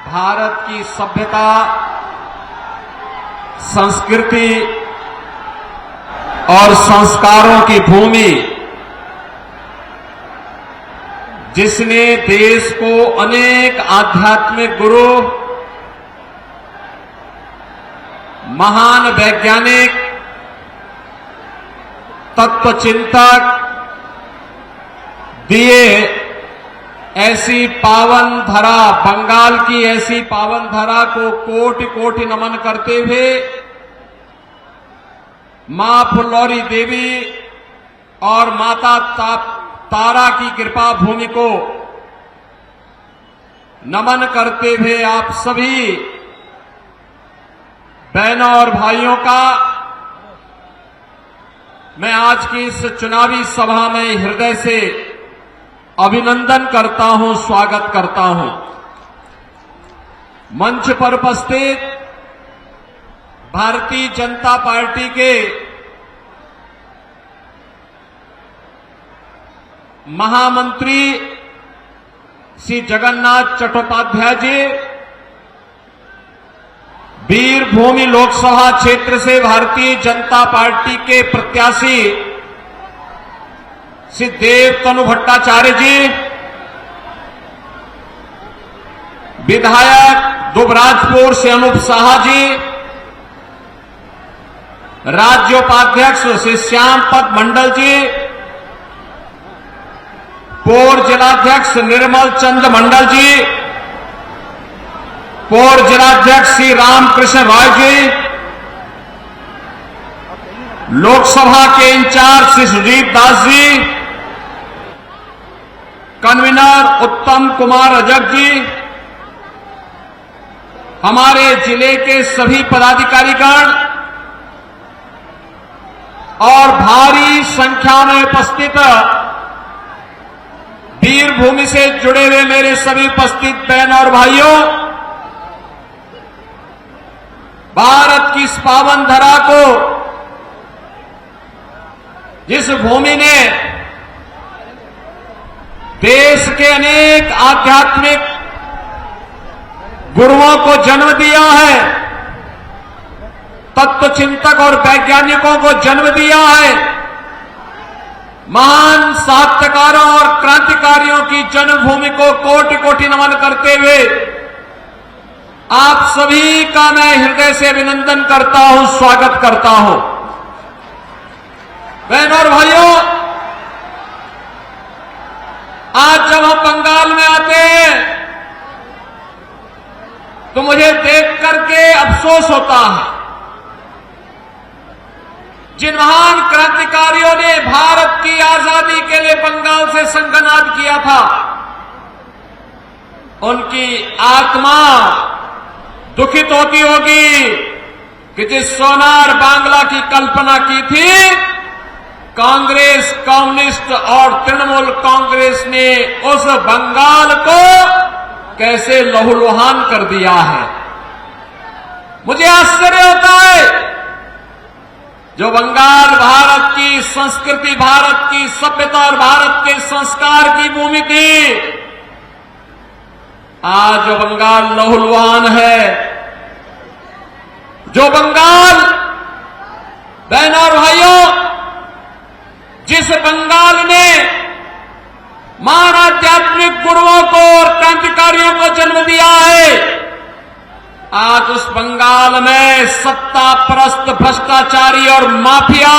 भारत की सभ्यता, संस्कृति और संस्कारों की भूमि, जिसने देश को अनेक आध्यात्मिक गुरु, महान वैज्ञानिक, तत्वचिंतक दिए, ऐसी पावन धरा, बंगाल की ऐसी पावन धरा को कोटि कोटि नमन करते हुए मां फुल्लौरी देवी और माता तारा की कृपा भूमि को नमन करते हुए आप सभी बहनों और भाइयों का मैं आज की इस चुनावी सभा में हृदय से अभिनंदन करता हूं, स्वागत करता हूं। मंच पर उपस्थित भारतीय जनता पार्टी के महामंत्री श्री जगन्नाथ चट्टोपाध्याय जी, वीरभूमि लोकसभा क्षेत्र से भारतीय जनता पार्टी के प्रत्याशी श्री देवतनु भट्टाचार्य जी, विधायक दुबराजपुर से अनूप साहा जी, राज्योपाध्यक्ष श्री श्यामपद मंडल जी, पूर्व जिलाध्यक्ष निर्मल चंद्र मंडल जी, पूर्व जिलाध्यक्ष श्री रामकृष्ण रॉय जी, लोकसभा के इंचार्ज श्री सुजीत दास जी, कन्वीनर उत्तम कुमार रजक जी, हमारे जिले के सभी पदाधिकारीगण और भारी संख्या में उपस्थित वीरभूमि से जुड़े हुए मेरे सभी उपस्थित बहन और भाइयों, भारत की इस पावन धरा को, जिस भूमि ने देश के अनेक आध्यात्मिक गुरुओं को जन्म दिया है, तत्वचिंतक और वैज्ञानिकों को जन्म दिया है, महान साहित्यकारों और क्रांतिकारियों की जन्मभूमि को कोटि कोटि नमन करते हुए आप सभी का मैं हृदय से अभिनंदन करता हूं, स्वागत करता हूं। बहनों और भाइयों, आज जब हम बंगाल में आते हैं तो मुझे देख करके अफसोस होता है। जिन महान क्रांतिकारियों ने भारत की आजादी के लिए बंगाल से संघनाद किया था, उनकी आत्मा दुखित होती होगी कि जिस सोनार बांग्ला की कल्पना की थी, कांग्रेस, कम्युनिस्ट और तृणमूल कांग्रेस ने उस बंगाल को कैसे लहूलुहान कर दिया है। मुझे आश्चर्य होता है, जो बंगाल भारत की संस्कृति, भारत की सभ्यता और भारत के संस्कार की भूमि थी, आज जो बंगाल लहूलुहान है, जो बंगाल, बहनों और भाइयों, जिस बंगाल ने महान आध्यात्मिक गुरुओं को और क्रांतिकारियों को जन्म दिया है, आज उस बंगाल में सत्ता परस्त भ्रष्टाचारी और माफिया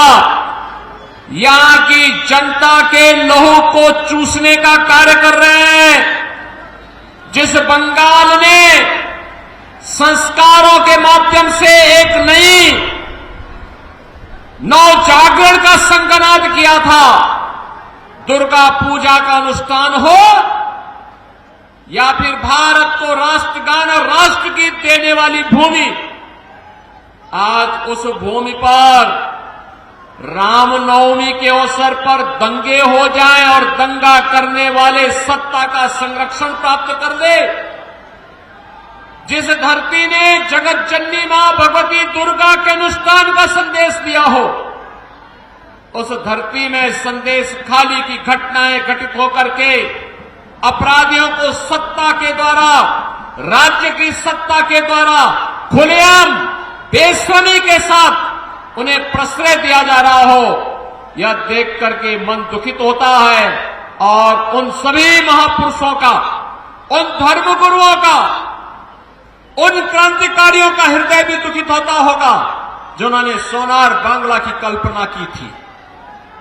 यहां की जनता के लहू को चूसने का कार्य कर रहे हैं। जिस बंगाल ने संस्कारों के माध्यम से एक नई नवजागरण का संघनाद किया था, दुर्गा पूजा का अनुष्ठान हो या फिर भारत को राष्ट्रगान और राष्ट्रगीत देने वाली भूमि, आज उस भूमि पर रामनवमी के अवसर पर दंगे हो जाएं और दंगा करने वाले सत्ता का संरक्षण प्राप्त कर ले। जिस धरती ने जगत जननी मां भगवती दुर्गा के अनुष्ठान का संदेश दिया हो, उस धरती में संदेश खाली की घटनाएं घटित होकर के अपराधियों को सत्ता के द्वारा राज्य की सत्ता के द्वारा खुलेआम बेशर्मी के साथ उन्हें प्रश्रय दिया जा रहा हो, यह देख करके मन दुखित होता है। और उन सभी महापुरुषों का, उन धर्मगुरुओं का, उन क्रांतिकारियों का हृदय भी दुखित होता होगा जिन्होंने सोनार बांग्ला की कल्पना की थी।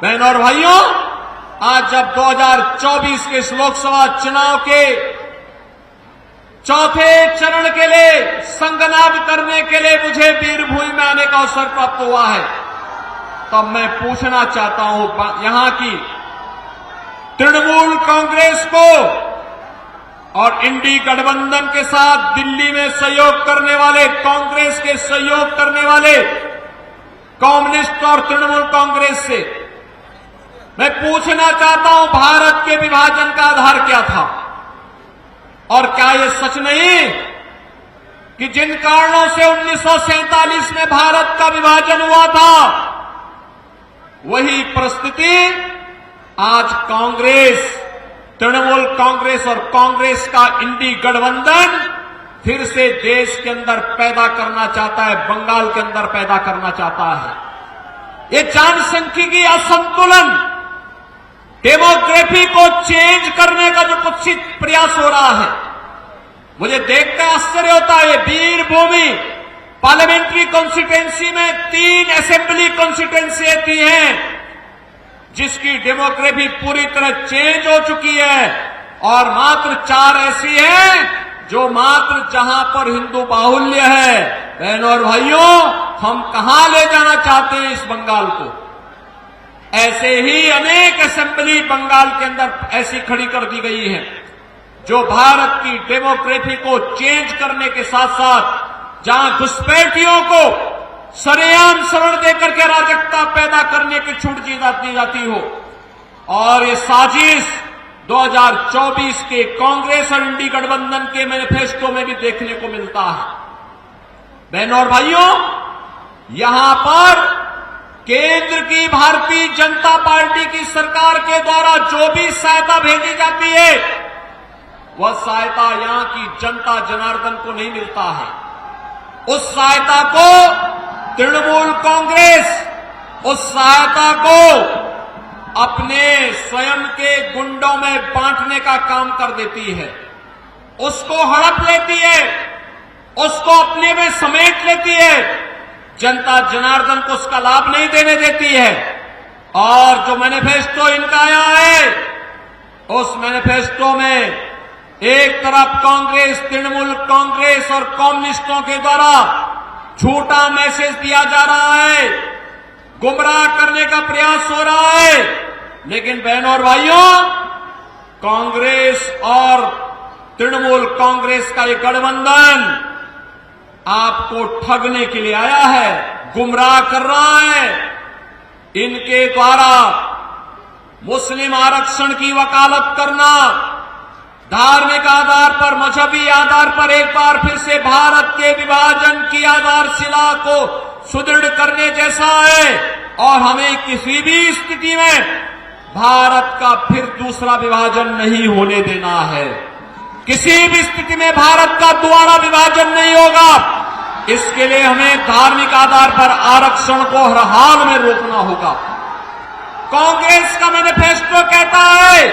बहनों और भाइयों, आज जब 2024 के इस लोकसभा चुनाव के चौथे चरण के लिए संगनाद करने के लिए मुझे वीरभूमि में आने का अवसर प्राप्त हुआ है, तब मैं पूछना चाहता हूं यहां की तृणमूल कांग्रेस को और इंडी गठबंधन के साथ दिल्ली में सहयोग करने वाले, कांग्रेस के सहयोग करने वाले कम्युनिस्ट और तृणमूल कांग्रेस से मैं पूछना चाहता हूं, भारत के विभाजन का आधार क्या था? और क्या यह सच नहीं कि जिन कारणों से 1947 में भारत का विभाजन हुआ था, वही परिस्थिति आज कांग्रेस, तृणमूल कांग्रेस और कांग्रेस का इंडी गठबंधन फिर से देश के अंदर पैदा करना चाहता है, बंगाल के अंदर पैदा करना चाहता है। ये जनसांख्यिकी असंतुलन, डेमोग्राफी को चेंज करने का जो कुत्सित प्रयास हो रहा है, मुझे देखकर आश्चर्य होता है। वीरभूमि पार्लियामेंट्री कॉन्स्टिट्यूएंसी में 3 असेंबली कॉन्स्टिट्यूएंसी आती हैं जिसकी डेमोग्राफी पूरी तरह चेंज हो चुकी है, और मात्र 4 ऐसी हैं जो मात्र जहां पर हिंदू बाहुल्य है। बहनों और भाइयों, हम कहां ले जाना चाहते हैं इस बंगाल को? ऐसे ही अनेक असेंबली बंगाल के अंदर ऐसी खड़ी कर दी गई है जो भारत की डेमोग्राफी को चेंज करने के साथ साथ जहां घुसपैठियों को सरेआम शरण देकर के अराजकता पैदा करने की छूट दी जाती हो। और ये साजिश 2024 के कांग्रेस और इंडी गठबंधन के मैनिफेस्टो में भी देखने को मिलता है। बहनों और भाइयों, यहां पर केंद्र की भारतीय जनता पार्टी की सरकार के द्वारा जो भी सहायता भेजी जाती है, वह सहायता यहां की जनता जनार्दन को नहीं मिलता है। उस सहायता को तृणमूल कांग्रेस उस सहायता को अपने स्वयं के गुंडों में बांटने का काम कर देती है, उसको हड़प लेती है, उसको अपने में समेट लेती है, जनता जनार्दन को उसका लाभ नहीं देने देती है। और जो मैनिफेस्टो इनका आया है, उस मैनिफेस्टो में एक तरफ कांग्रेस, तृणमूल कांग्रेस और कम्युनिस्टों के द्वारा झूठा मैसेज दिया जा रहा है, गुमराह करने का प्रयास हो रहा है। लेकिन बहनों और भाइयों, कांग्रेस और तृणमूल कांग्रेस का ये गठबंधन आपको ठगने के लिए आया है, गुमराह कर रहा है। इनके द्वारा मुस्लिम आरक्षण की वकालत करना, धार्मिक आधार पर, मजहबी आधार पर एक बार फिर से भारत के विभाजन की आधारशिला को सुदृढ़ करने जैसा है। और हमें किसी भी स्थिति में भारत का फिर दूसरा विभाजन नहीं होने देना है। किसी भी स्थिति में भारत का दोबारा विभाजन नहीं होगा। इसके लिए हमें धार्मिक आधार पर आरक्षण को हर हाल में रोकना होगा। कांग्रेस का मैनिफेस्टो कहता है,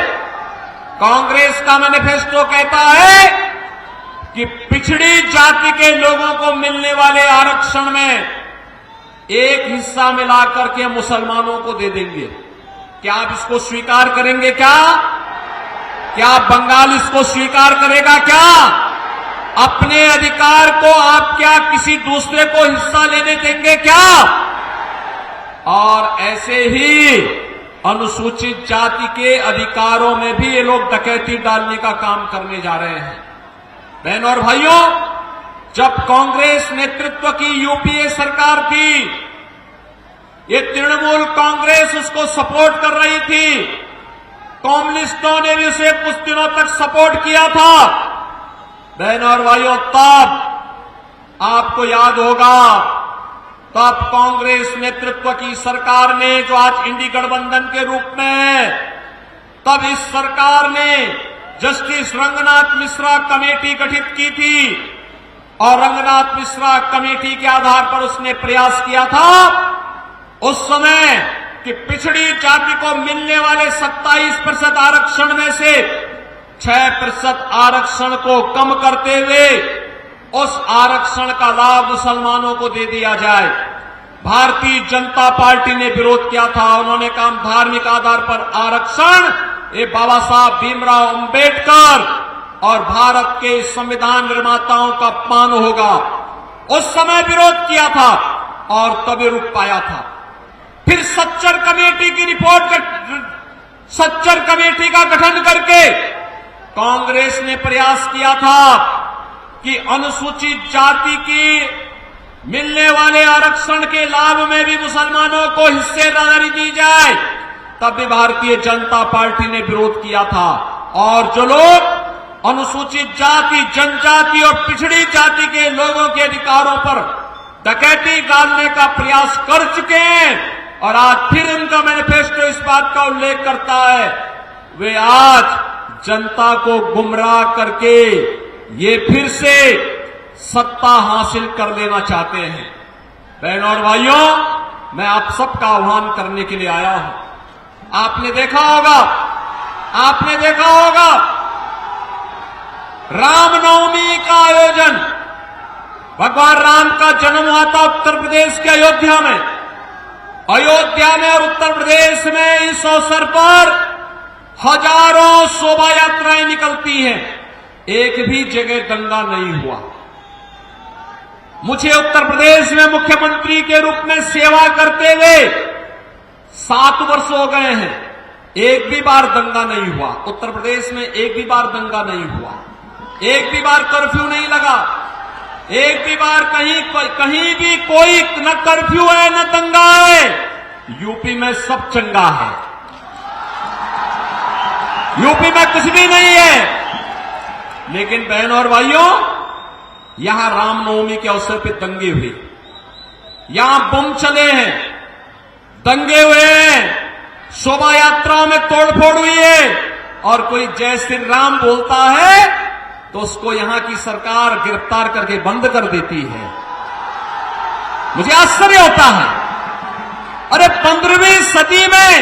कांग्रेस का मैनिफेस्टो कहता है कि पिछड़ी जाति के लोगों को मिलने वाले आरक्षण में एक हिस्सा मिलाकर के मुसलमानों को दे देंगे। क्या आप इसको स्वीकार करेंगे? क्या बंगाल इसको स्वीकार करेगा? क्या अपने अधिकार को आप क्या किसी दूसरे को हिस्सा लेने देंगे क्या? और ऐसे ही अनुसूचित जाति के अधिकारों में भी ये लोग डकैती डालने का काम करने जा रहे हैं। बहनों और भाइयों, जब कांग्रेस नेतृत्व की यूपीए सरकार थी, ये तृणमूल कांग्रेस उसको सपोर्ट कर रही थी, कम्युनिस्टों ने भी उसे कुछ दिनों तक सपोर्ट किया था। बहनों और भाइयों, तब आपको याद होगा, तब कांग्रेस नेतृत्व की सरकार ने, जो आज इंडी गठबंधन के रूप में है, तब इस सरकार ने जस्टिस रंगनाथ मिश्रा कमेटी गठित की थी और रंगनाथ मिश्रा कमेटी के आधार पर उसने प्रयास किया था उस समय कि पिछड़ी जाति को मिलने वाले 27% आरक्षण में से 6% आरक्षण को कम करते हुए उस आरक्षण का लाभ मुसलमानों को दे दिया जाए। भारतीय जनता पार्टी ने विरोध किया था। उन्होंने कहा धार्मिक आधार पर आरक्षण ये बाबा साहब भीमराव अंबेडकर और भारत के संविधान निर्माताओं का अपमान होगा। उस समय विरोध किया था और तभी रुक पाया था। फिर सच्चर कमेटी की सच्चर कमेटी का गठन करके कांग्रेस ने प्रयास किया था कि अनुसूचित जाति की मिलने वाले आरक्षण के लाभ में भी मुसलमानों को हिस्सेदारी दी जाए। तब भी भारतीय जनता पार्टी ने विरोध किया था और जो लोग अनुसूचित जाति, जनजाति और पिछड़ी जाति के लोगों के अधिकारों पर डकैती डालने का प्रयास कर चुके हैं और आज फिर उनका मैनिफेस्टो इस बात का उल्लेख करता है, वे आज जनता को गुमराह करके ये फिर से सत्ता हासिल कर लेना चाहते हैं। बहनों और भाइयों, मैं आप सबका आह्वान करने के लिए आया हूं। आपने देखा होगा रामनवमी का आयोजन, भगवान राम का जन्म हुआ था उत्तर प्रदेश के अयोध्या में और उत्तर प्रदेश में इस अवसर पर हजारों शोभा यात्राएं निकलती हैं। एक भी जगह दंगा नहीं हुआ। मुझे उत्तर प्रदेश में मुख्यमंत्री के रूप में सेवा करते हुए 7 वर्ष हो गए हैं। एक भी बार दंगा नहीं हुआ। उत्तर प्रदेश में एक भी बार दंगा नहीं हुआ। एक भी बार कर्फ्यू नहीं लगा। एक भी बार कहीं भी कोई न कर्फ्यू है न दंगा है। यूपी में सब चंगा है। यूपी में कुछ भी नहीं है। लेकिन बहनों और भाइयों, यहां रामनवमी के अवसर पर दंगे हुए, यहां बम चले हैं, दंगे हुए हैं, शोभा यात्राओं में तोड़फोड़ हुई है और कोई जय श्री राम बोलता है तो उसको यहां की सरकार गिरफ्तार करके बंद कर देती है। मुझे आश्चर्य होता है। अरे 15वीं सदी में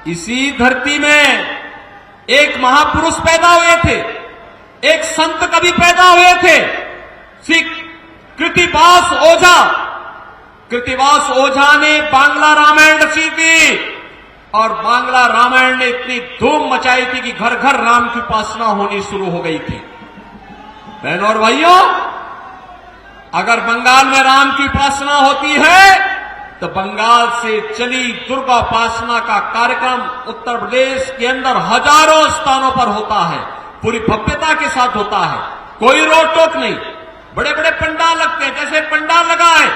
इसी धरती में एक महापुरुष पैदा हुए थे, एक संत कवि पैदा हुए थे, श्री कृतिवास ओझा ने बांग्ला रामायण रची थी और बांग्ला रामायण ने इतनी धूम मचाई थी कि घर घर राम की उपासना होनी शुरू हो गई थी। बहनों और भाइयों, अगर बंगाल में राम की उपासना होती है तो बंगाल से चली दुर्गा उपासना का कार्यक्रम उत्तर प्रदेश के अंदर हजारों स्थानों पर होता है, पूरी भव्यता के साथ होता है, कोई रोक टोक नहीं। बड़े बड़े पंडाल लगते हैं, जैसे पंडाल लगा है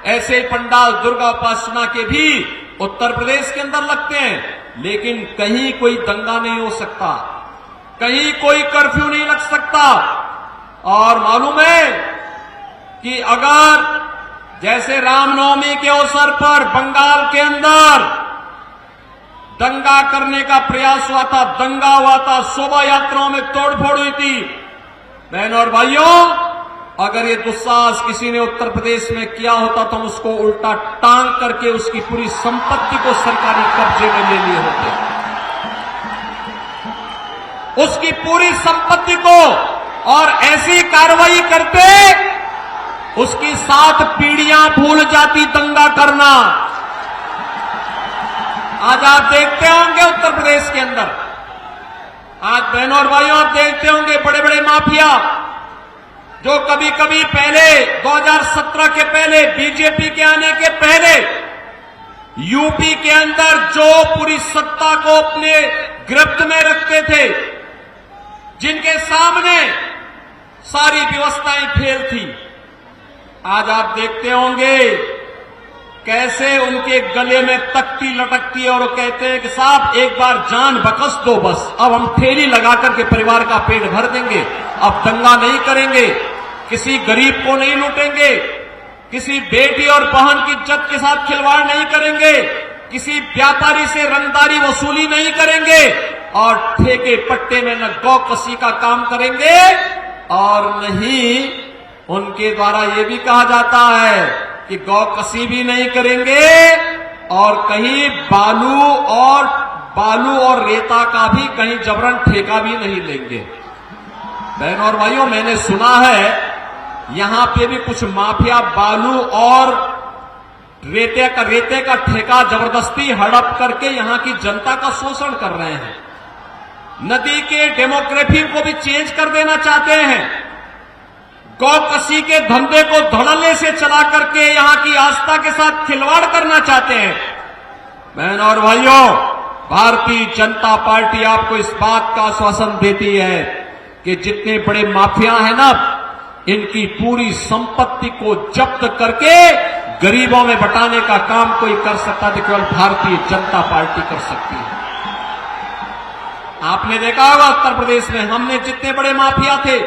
ऐसे पंडाल दुर्गा उपासना के भी उत्तर प्रदेश के अंदर लगते हैं। लेकिन कहीं कोई दंगा नहीं हो सकता, कहीं कोई कर्फ्यू नहीं लग सकता। और मालूम है कि अगर जैसे रामनवमी के अवसर पर बंगाल के अंदर दंगा करने का प्रयास हुआ था, दंगा हुआ था, शोभा यात्राओं में तोड़फोड़ हुई थी। बहनों और भाइयों, अगर ये दुस्साहस किसी ने उत्तर प्रदेश में किया होता तो हम उसको उल्टा टांग करके उसकी पूरी संपत्ति को सरकारी कब्जे में ले लिए होते, उसकी पूरी संपत्ति को, और ऐसी कार्रवाई करते उसकी 7 पीढ़ियां भूल जाती दंगा करना। आज आप देखते होंगे उत्तर प्रदेश के अंदर, आज बहनों और भाइयों आप देखते होंगे बड़े बड़े माफिया जो कभी कभी पहले 2017 के पहले, बीजेपी के आने के पहले यूपी के अंदर जो पूरी सत्ता को अपने गिरफ्त में रखते थे, जिनके सामने सारी व्यवस्थाएं फेल थी, आज आप देखते होंगे कैसे उनके गले में तख्ती लटकती है और वो कहते हैं कि साहब एक बार जान बख्श दो, बस अब हम ठेली लगा करके परिवार का पेट भर देंगे, अब दंगा नहीं करेंगे, किसी गरीब को नहीं लूटेंगे, किसी बेटी और बहन की इज्जत के साथ खिलवाड़ नहीं करेंगे, किसी व्यापारी से रंगदारी वसूली नहीं करेंगे। और ठेके पट्टे में न गौ कसी का काम करेंगे और नहीं उनके द्वारा ये भी कहा जाता है कि गौ कसी भी नहीं करेंगे और कहीं बालू और रेता का भी कहीं जबरन ठेका भी नहीं लेंगे। बहनों और भाइयों, मैंने सुना है यहां पे भी कुछ माफिया बालू और रेते का ठेका जबरदस्ती हड़प करके यहां की जनता का शोषण कर रहे हैं। नदी के डेमोग्राफी को भी चेंज कर देना चाहते हैं। गौ कसी के धंधे को धड़ल्ले से चला करके यहां की आस्था के साथ खिलवाड़ करना चाहते हैं। बहनों और भाइयों, भारतीय जनता पार्टी आपको इस बात का आश्वासन देती है कि जितने बड़े माफिया हैं ना, इनकी पूरी संपत्ति को जब्त करके गरीबों में बंटाने का काम कोई कर सकता तो केवल भारतीय जनता पार्टी कर सकती है। आपने देखा होगा उत्तर प्रदेश में हमने जितने बड़े माफिया थे,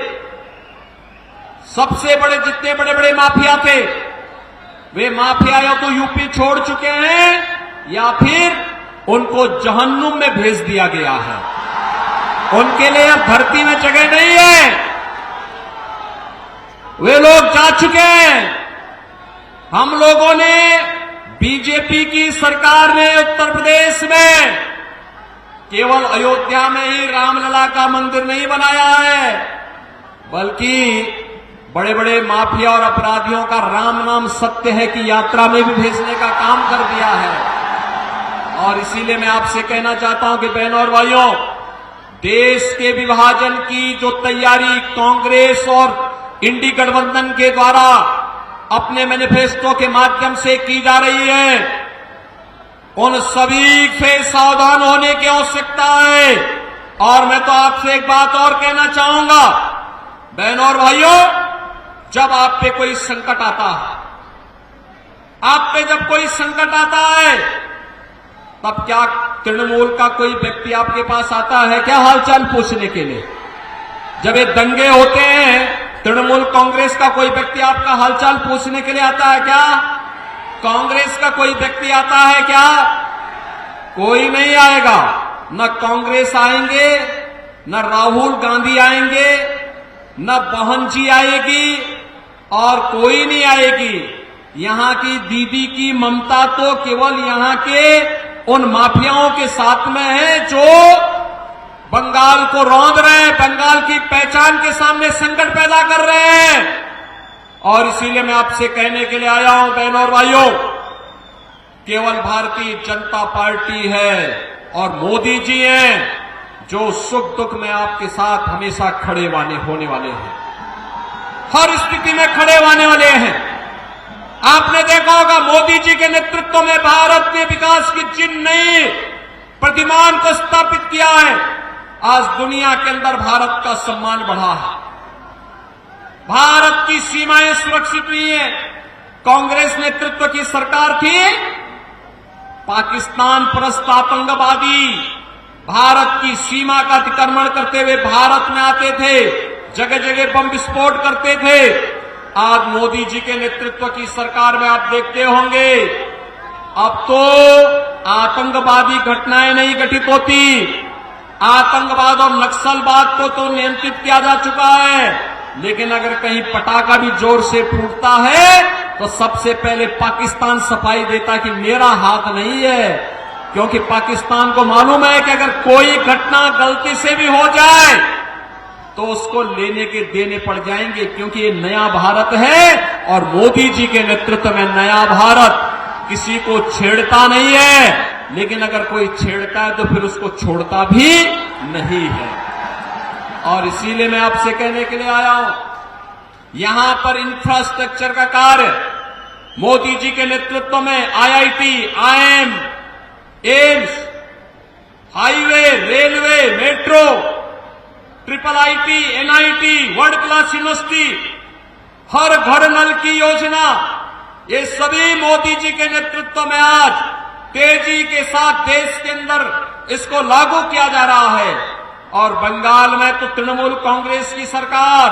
सबसे बड़े जितने बड़े माफिया थे, वे माफिया या तो यूपी छोड़ चुके हैं या फिर उनको जहन्नुम में भेज दिया गया है। उनके लिए अब धरती में जगह नहीं है, वे लोग जा चुके हैं। हम लोगों ने, बीजेपी की सरकार ने उत्तर प्रदेश में केवल अयोध्या में ही रामलला का मंदिर नहीं बनाया है, बल्कि बड़े बड़े माफिया और अपराधियों का राम नाम सत्य है कि यात्रा में भी भेजने का काम कर दिया है। और इसीलिए मैं आपसे कहना चाहता हूं कि बहनों और भाइयों, देश के विभाजन की जो तैयारी कांग्रेस और इंडी गठबंधन के द्वारा अपने मैनिफेस्टो के माध्यम से की जा रही है, उन सभी से सावधान होने की आवश्यकता है। और मैं तो आपसे एक बात और कहना चाहूंगा, बहनों और भाइयों, जब आप पे कोई संकट आता है, आप पे जब कोई संकट आता है, तब क्या तृणमूल का कोई व्यक्ति आपके पास आता है क्या हालचाल पूछने के लिए? जब ये दंगे होते हैं, तृणमूल कांग्रेस का कोई व्यक्ति आपका हालचाल पूछने के लिए आता है क्या? कांग्रेस का कोई व्यक्ति आता है क्या? कोई नहीं आएगा। न कांग्रेस आएंगे, न राहुल गांधी आएंगे, न बहन जी आएगी और कोई नहीं आएगी। यहां की दीदी की ममता तो केवल यहां के उन माफियाओं के साथ में है जो बंगाल को रौंद रहे हैं, बंगाल की पहचान के सामने संकट पैदा कर रहे हैं। और इसीलिए मैं आपसे कहने के लिए आया हूं, बहनों और भाइयों, केवल भारतीय जनता पार्टी है और मोदी जी हैं जो सुख दुख में आपके साथ हमेशा खड़े होने वाले हैं, हर स्थिति में खड़े होने वाले हैं। आपने देखा होगा मोदी जी के नेतृत्व में भारत ने विकास की जिन नई प्रतिमान को स्थापित किया है, आज दुनिया के अंदर भारत का सम्मान बढ़ा है। भारत की सीमाएं सुरक्षित हुई हैं। कांग्रेस नेतृत्व की सरकार थी, पाकिस्तान परस्त आतंकवादी भारत की सीमा का अतिक्रमण करते हुए भारत में आते थे, जगह जगह बम विस्फोट करते थे। आज मोदी जी के नेतृत्व की सरकार में आप देखते होंगे, अब तो आतंकवादी घटनाएं नहीं घटित होती, आतंकवाद और नक्सलवाद को तो नियंत्रित किया जा चुका है। लेकिन अगर कहीं पटाखा भी जोर से फूटता है तो सबसे पहले पाकिस्तान सफाई देता कि मेरा हाथ नहीं है, क्योंकि पाकिस्तान को मालूम है कि अगर कोई घटना गलती से भी हो जाए तो उसको लेने के देने पड़ जाएंगे, क्योंकि ये नया भारत है और मोदी जी के नेतृत्व में नया भारत किसी को छेड़ता नहीं है। लेकिन अगर कोई छेड़ता है तो फिर उसको छोड़ता भी नहीं है। और इसीलिए मैं आपसे कहने के लिए आया हूं, यहां पर इंफ्रास्ट्रक्चर का कार्य मोदी जी के नेतृत्व में IIT, IIM, AIIMS, highway, railway, metro, triple IT, NIT, world class university, हर घर नल की योजना, ये सभी मोदी जी के नेतृत्व में आज तेजी के साथ देश के अंदर इसको लागू किया जा रहा है। और बंगाल में तो तृणमूल कांग्रेस की सरकार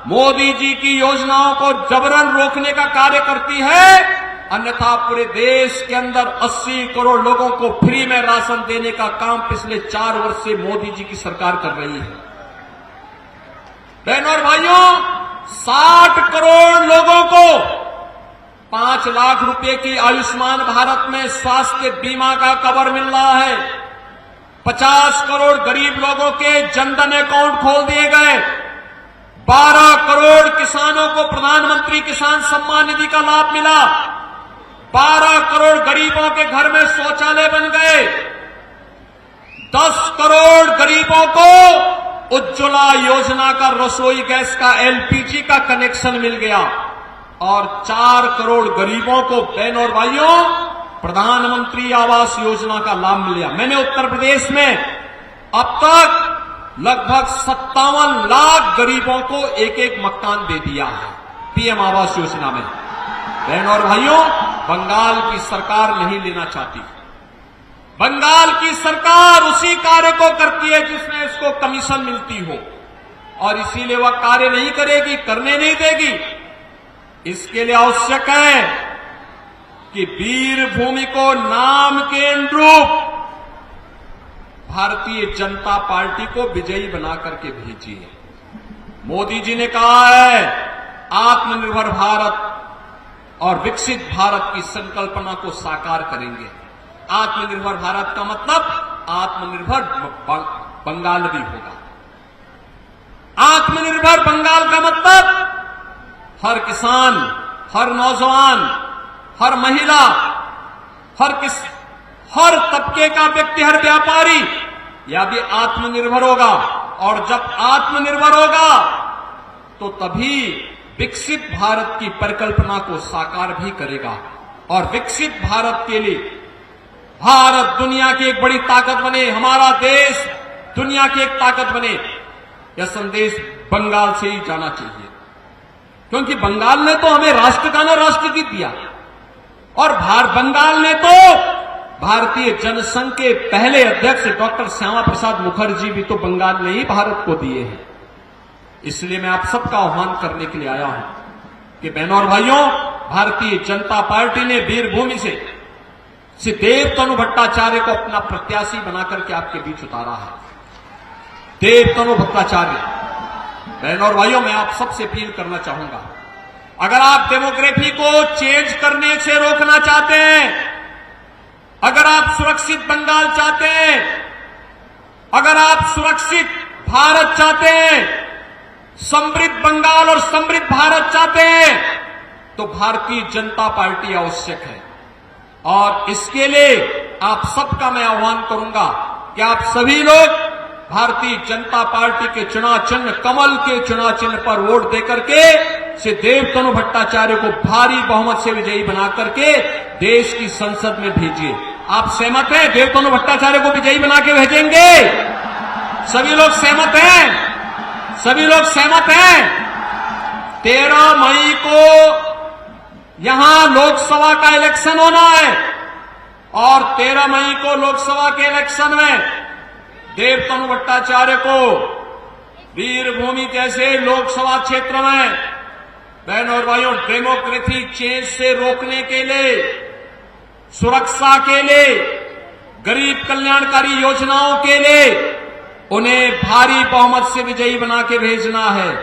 मोदी जी की योजनाओं को जबरन रोकने का कार्य करती है अन्यथा पूरे देश के अंदर 80 करोड़ लोगों को फ्री में राशन देने का काम पिछले 4 वर्ष से मोदी जी की सरकार कर रही है। बहनों और भाइयों, 60 करोड़ लोगों को 5 लाख रुपए की आयुष्मान भारत में स्वास्थ्य बीमा का कवर मिल रहा है। 50 करोड़ गरीब लोगों के जनधन अकाउंट खोल दिए गए। 12 करोड़ किसानों को प्रधानमंत्री किसान सम्मान निधि का लाभ मिला। 12 करोड़ गरीबों के घर में शौचालय बन गए। 10 करोड़ गरीबों को उज्ज्वला योजना का रसोई गैस का एलपीजी का कनेक्शन मिल गया और 4 करोड़ गरीबों को बहनों और भाइयों प्रधानमंत्री आवास योजना का लाभ मिल गया। मैंने उत्तर प्रदेश में अब तक लगभग 57 लाख गरीबों को एक एक मकान दे दिया है पीएम आवास योजना में। बहनों और भाइयों, बंगाल की सरकार नहीं लेना चाहती। बंगाल की सरकार उसी कार्य को करती है जिसमें इसको कमीशन मिलती हो और इसीलिए वह कार्य नहीं करेगी, करने नहीं देगी। इसके लिए आवश्यक है कि वीर भूमि को नाम के अनुरूप भारतीय जनता पार्टी को विजयी बना करके भेजिए। मोदी जी ने कहा है आत्मनिर्भर भारत और विकसित भारत की संकल्पना को साकार करेंगे। आत्मनिर्भर भारत का मतलब आत्मनिर्भर बंगाल भी होगा। आत्मनिर्भर बंगाल का मतलब हर किसान, हर नौजवान, हर महिला, हर तबके का व्यक्ति, हर व्यापारी यह भी आत्मनिर्भर होगा। और जब आत्मनिर्भर होगा तो तभी विकसित भारत की परिकल्पना को साकार भी करेगा। और विकसित भारत के लिए भारत दुनिया की एक बड़ी ताकत बने, हमारा देश दुनिया की एक ताकत बने, यह संदेश बंगाल से ही जाना चाहिए। क्योंकि बंगाल ने तो हमें राष्ट्रगान और राष्ट्रगीत दिया और बंगाल ने तो भारतीय जनसंघ के पहले अध्यक्ष डॉक्टर श्यामा प्रसाद मुखर्जी भी तो बंगाल ने ही भारत को दिए हैं। इसलिए मैं आप सबका आह्वान करने के लिए आया हूं कि बहनों और भाइयों, भारतीय जनता पार्टी ने वीरभूमि से देव तनु भट्टाचार्य को अपना प्रत्याशी बनाकर के आपके बीच उतारा है। देव तनु भट्टाचार्य, बहनों और भाइयों, मैं आप सबसे अपील करना चाहूंगा, अगर आप डेमोग्राफी को चेंज करने से रोकना चाहते हैं, अगर आप सुरक्षित बंगाल चाहते हैं, अगर आप सुरक्षित भारत चाहते हैं, समृद्ध बंगाल और समृद्ध भारत चाहते हैं, तो भारतीय जनता पार्टी आवश्यक है। और इसके लिए आप सबका मैं आह्वान करूंगा कि आप सभी लोग भारतीय जनता पार्टी के चुनाव चिन्ह कमल के चुनाव चिन्ह पर वोट देकर के श्री देव तनु भट्टाचार्य को भारी बहुमत से विजयी बना करके देश की संसद में भेजिए। आप सहमत हैं? देव तनु भट्टाचार्य को विजयी बना के भेजेंगे? सभी लोग सहमत हैं? सभी लोग सहमत हैं? 13 मई को यहां लोकसभा का इलेक्शन होना है और 13 मई को लोकसभा के इलेक्शन में देव तनु भट्टाचार्य को वीरभूमि जैसे लोकसभा क्षेत्र में बहनों और भाइयों डेमोक्रेसी चेंज से रोकने के लिए, सुरक्षा के लिए, गरीब कल्याणकारी योजनाओं के लिए उन्हें भारी बहुमत से विजयी बना के भेजना है।